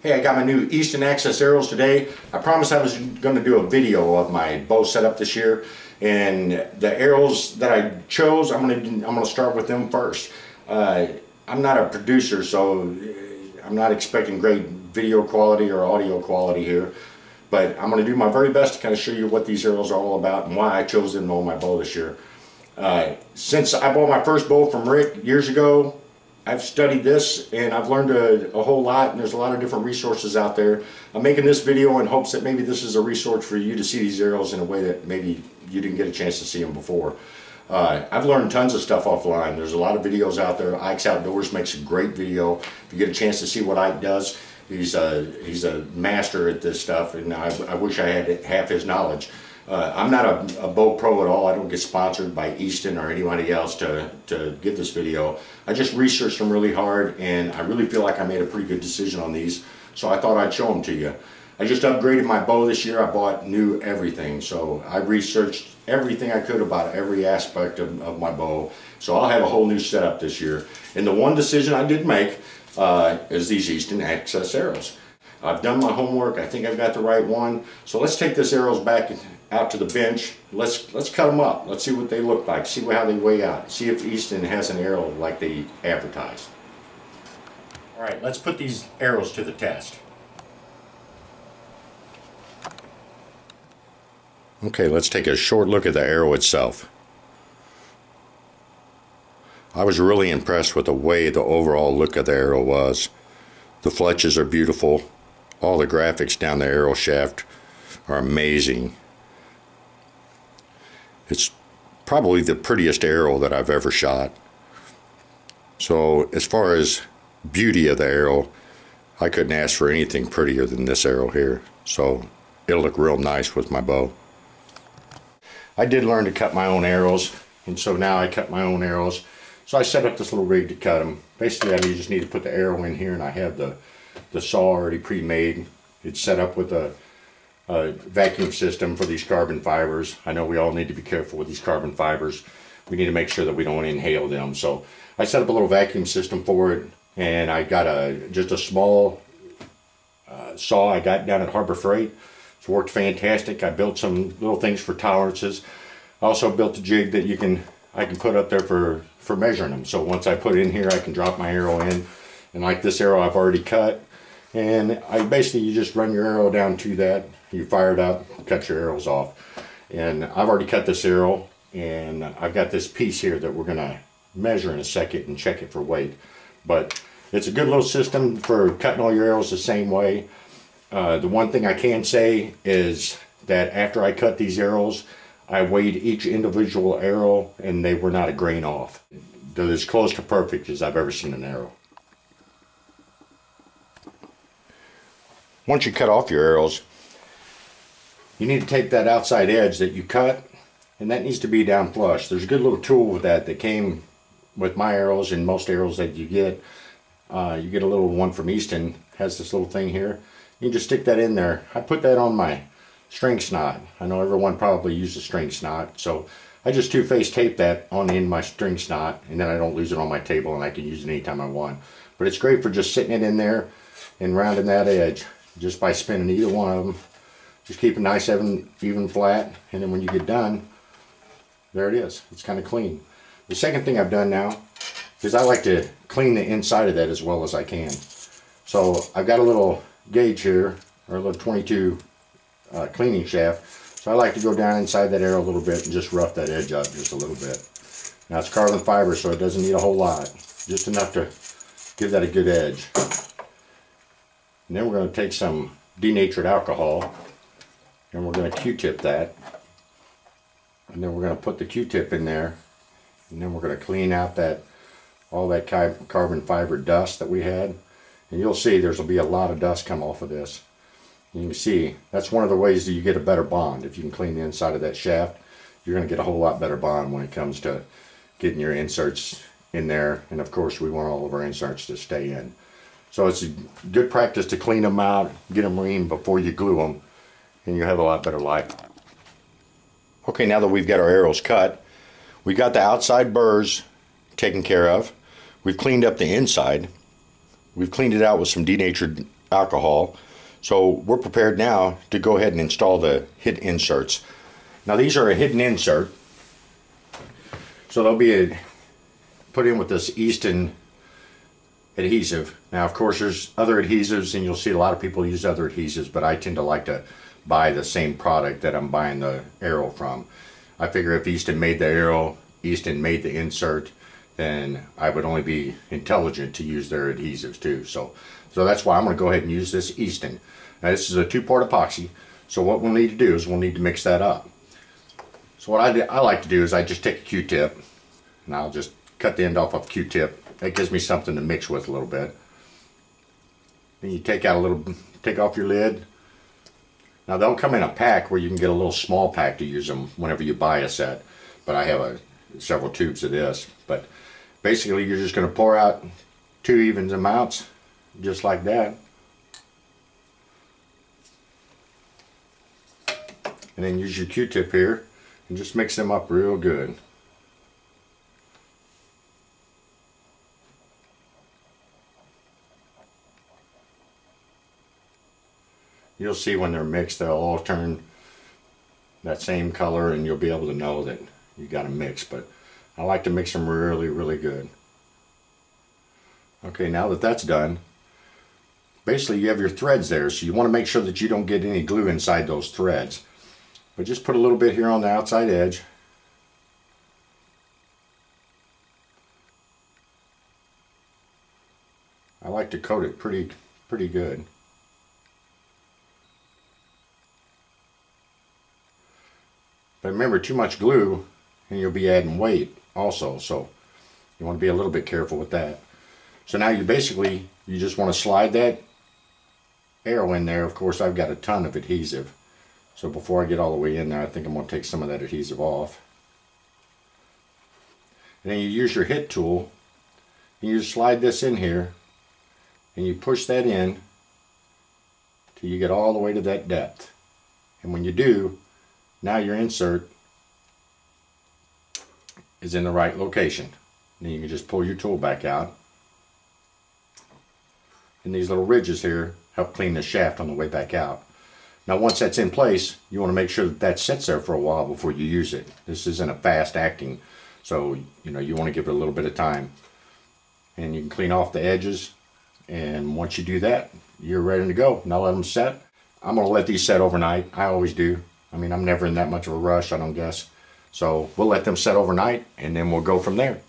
Hey, I got my new Easton Axis arrows today. I promised I was going to do a video of my bow setup this year, and the arrows that I chose, I'm going to start with them first. I'm not a producer, so I'm not expecting great video quality or audio quality here, but I'm going to do my very best to kind of show you what these arrows are all about and why I chose them on my bow this year. Since I bought my first bow from Rick years ago, I've studied this and I've learned a whole lot, and there's a lot of different resources out there. I'm making this video in hopes that maybe this is a resource for you to see these arrows in a way that maybe you didn't get a chance to see them before. I've learned tons of stuff offline. There's a lot of videos out there. Ike's Outdoors makes a great video. If you get a chance to see what Ike does, he's a master at this stuff, and I wish I had half his knowledge. I'm not a bow pro at all. I don't get sponsored by Easton or anybody else to give this video. I just researched them really hard, and I really feel like I made a pretty good decision on these, so I thought I'd show them to you. I just upgraded my bow this year. I bought new everything, so I researched everything I could about every aspect of my bow, so I'll have a whole new setup this year. And the one decision I did make is these Easton Axis arrows. I've done my homework. I think I've got the right one. So let's take these arrows back out to the bench. Let's cut them up. Let's see what they look like. See how they weigh out. See if Easton has an arrow like they advertise. All right, let's put these arrows to the test. Okay, let's take a short look at the arrow itself. I was really impressed with the way the overall look of the arrow was. The fletches are beautiful. All the graphics down the arrow shaft are amazing. It's probably the prettiest arrow that I've ever shot. So as far as beauty of the arrow, I couldn't ask for anything prettier than this arrow here. So it'll look real nice with my bow. I did learn to cut my own arrows, and so now I cut my own arrows. So I set up this little rig to cut them. Basically, I just need to put the arrow in here, and I have the saw already pre-made. It's set up with a vacuum system for these carbon fibers. I know we all need to be careful with these carbon fibers. We need to make sure that we don't inhale them. So I set up a little vacuum system for it, and I got just a small saw I got down at Harbor Freight. It's worked fantastic. I built some little things for tolerances. I also built a jig that I can put up there for measuring them. So once I put it in here, I can drop my arrow in. And like this arrow I've already cut, and you just run your arrow down to that, you fire it up, cut your arrows off. And I've already cut this arrow, and I've got this piece here that we're going to measure in a second and check it for weight. But it's a good little system for cutting all your arrows the same way. The one thing I can say is that after I cut these arrows, I weighed each individual arrow, and they were not a grain off. They're as close to perfect as I've ever seen an arrow. Once you cut off your arrows, you need to take that outside edge that you cut, and that needs to be down flush. There's a good little tool with that came with my arrows and most arrows that you get. You get a little one from Easton, has this little thing here. You can just stick that in there. I put that on my string snot. I know everyone probably uses string snot, so I just two-face tape that on the end of my string snot, and then I don't lose it on my table, and I can use it anytime I want. But it's great for just sitting it in there and rounding that edge just by spinning either one of them. Just keep it nice, even flat, and then when you get done, there it is. It's kind of clean. The second thing I've done now is I like to clean the inside of that as well as I can. So I've got a little gauge here, or a little 22 cleaning shaft. So I like to go down inside that arrow a little bit and just rough that edge up just a little bit. Now it's carbon fiber, so it doesn't need a whole lot, just enough to give that a good edge. And then we're going to take some denatured alcohol, and we're going to Q-tip that, and then we're going to put the Q-tip in there, and then we're going to clean out all that carbon fiber dust that we had. And you'll see there'll be a lot of dust come off of this. You can see that's one of the ways that you get a better bond. If you can clean the inside of that shaft, you're going to get a whole lot better bond when it comes to getting your inserts in there. And of course, we want all of our inserts to stay in. So it's a good practice to clean them out, get them clean before you glue them, and you have a lot better life. Okay, now that we've got our arrows cut, we got the outside burrs taken care of. We've cleaned up the inside. We've cleaned it out with some denatured alcohol. So we're prepared now to go ahead and install the hit inserts. Now these are a hidden insert, so they'll be put in with this Easton adhesive. Now of course there's other adhesives, and you'll see a lot of people use other adhesives, but I tend to like to buy the same product that I'm buying the arrow from. I figure if Easton made the arrow, Easton made the insert, then I would only be intelligent to use their adhesives too. So that's why I'm going to go ahead and use this Easton. Now this is a 2-part epoxy, so what we'll need to do is we'll need to mix that up. So what I like to do is I just take a Q-tip, and I'll just cut the end off of a Q-tip. That gives me something to mix with a little bit. Then you take off your lid. Now they'll come in a pack where you can get a little small pack to use them whenever you buy a set, but I have several tubes of this. But basically you're just going to pour out 2 even amounts, just like that. And then use your Q-tip here and just mix them up real good. You'll see when they're mixed, they'll all turn that same color, and you'll be able to know that you got them mixed. But I like to mix them really, really good. Okay, now that that's done, basically you have your threads there, so you want to make sure that you don't get any glue inside those threads. But just put a little bit here on the outside edge. I like to coat it pretty good. But remember, too much glue and you'll be adding weight also, so you want to be a little bit careful with that. So now you just want to slide that arrow in there. Of course, I've got a ton of adhesive, so before I get all the way in there, I think I'm going to take some of that adhesive off. And then you use your hit tool, and you just slide this in here, and you push that in till you get all the way to that depth. And when you do, now your insert is in the right location. And then you can just pull your tool back out. And these little ridges here help clean the shaft on the way back out. Now once that's in place, you want to make sure that that sits there for a while before you use it. This isn't a fast acting, so you want to give it a little bit of time. And you can clean off the edges, and once you do that, you're ready to go. Now let them set. I'm going to let these set overnight. I always do. I mean, I'm never in that much of a rush, I don't guess. So we'll let them set overnight, and then we'll go from there.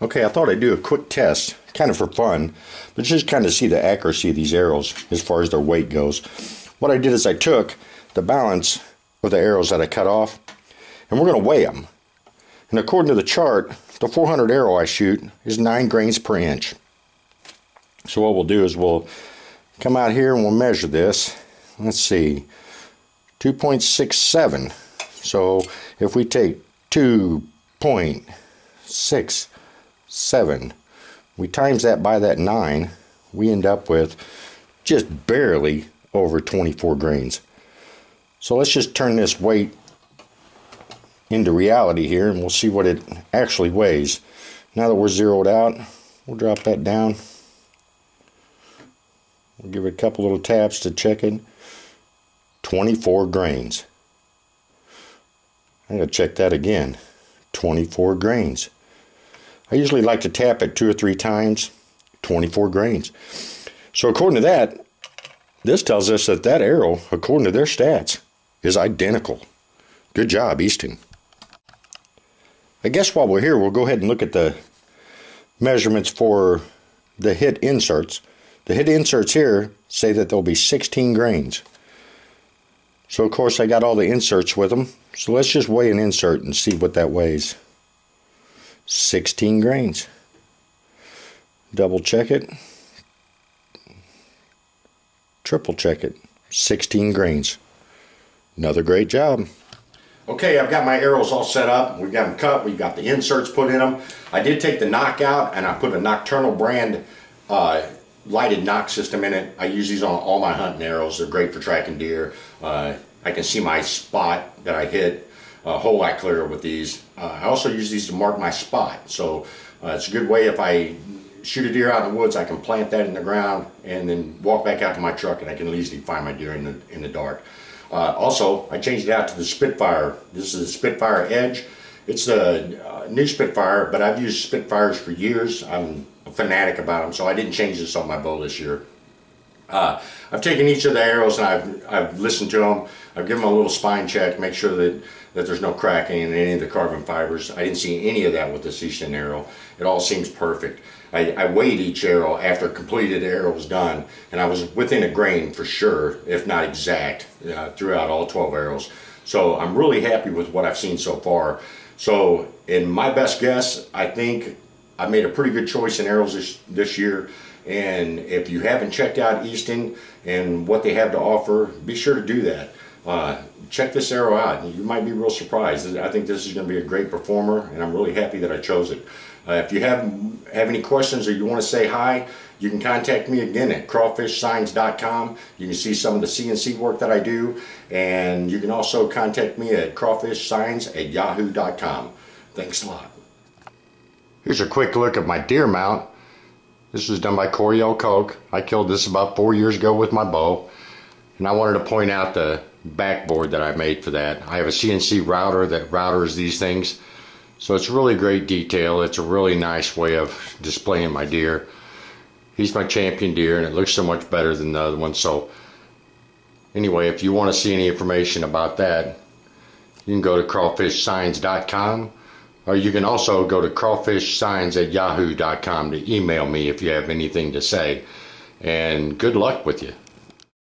Okay, I thought I'd do a quick test, kind of for fun, but just kind of see the accuracy of these arrows as far as their weight goes. What I did is I took the balance of the arrows that I cut off, and we're going to weigh them. And according to the chart, the 400 arrow I shoot is 9 grains per inch. So what we'll do is we'll come out here and we'll measure this. Let's see, 2.67. So if we take 2.67, we times that by that 9, we end up with just barely over 24 grains. So let's just turn this weight into reality here, and we'll see what it actually weighs. Now that we're zeroed out, we'll drop that down. We'll give it a couple little taps to check it. 24 grains. I'm going to check that again. 24 grains. I usually like to tap it 2 or 3 times. 24 grains. So according to that, this tells us that that arrow, according to their stats, is identical. Good job, Easton. I guess while we're here, we'll go ahead and look at the measurements for the hit inserts. The hit inserts here say that there'll be 16 grains. So of course I got all the inserts with them. So let's just weigh an insert and see what that weighs. 16 grains. Double check it. Triple check it. 16 grains. Another great job. Okay, I've got my arrows all set up. We've got them cut. We've got the inserts put in them. I did take the knock out, and I put a Nocturnal brand lighted knock system in it. I use these on all my hunting arrows. They're great for tracking deer. I can see my spot that I hit a whole lot clearer with these. I also use these to mark my spot. So it's a good way if I shoot a deer out in the woods, I can plant that in the ground and then walk back out to my truck, and I can easily find my deer in the dark. Also, I changed it out to the Spitfire. This is a Spitfire Edge. It's a new Spitfire, but I've used Spitfires for years. I'm a fanatic about them, so I didn't change this on my bow this year. I've taken each of the arrows and I've listened to them. I've given them a little spine check, make sure that there's no cracking in any of the carbon fibers. I didn't see any of that with this Easton arrow. It all seems perfect. I weighed each arrow after completed arrow was done, and I was within a grain for sure, if not exact, throughout all 12 arrows. So I'm really happy with what I've seen so far. So in my best guess, I think I made a pretty good choice in arrows this year. And if you haven't checked out Easton and what they have to offer, be sure to do that. Check this arrow out. You might be real surprised. I think this is going to be a great performer, and I'm really happy that I chose it. If you have any questions or you want to say hi, you can contact me again at crawfishsigns.com. You can see some of the CNC work that I do, and you can also contact me at crawfishsigns@yahoo.com. Thanks a lot. Here's a quick look at my deer mount. This was done by Coriel Koch. I killed this about 4 years ago with my bow, and I wanted to point out the backboard that I made for that. I have a CNC router that routers these things, so it's really great detail. It's a really nice way of displaying my deer. He's my champion deer, and it looks so much better than the other one. So anyway, if you want to see any information about that, you can go to crawfishsigns.com, or you can also go to crawfishsigns@yahoo.com to email me if you have anything to say. And good luck with you.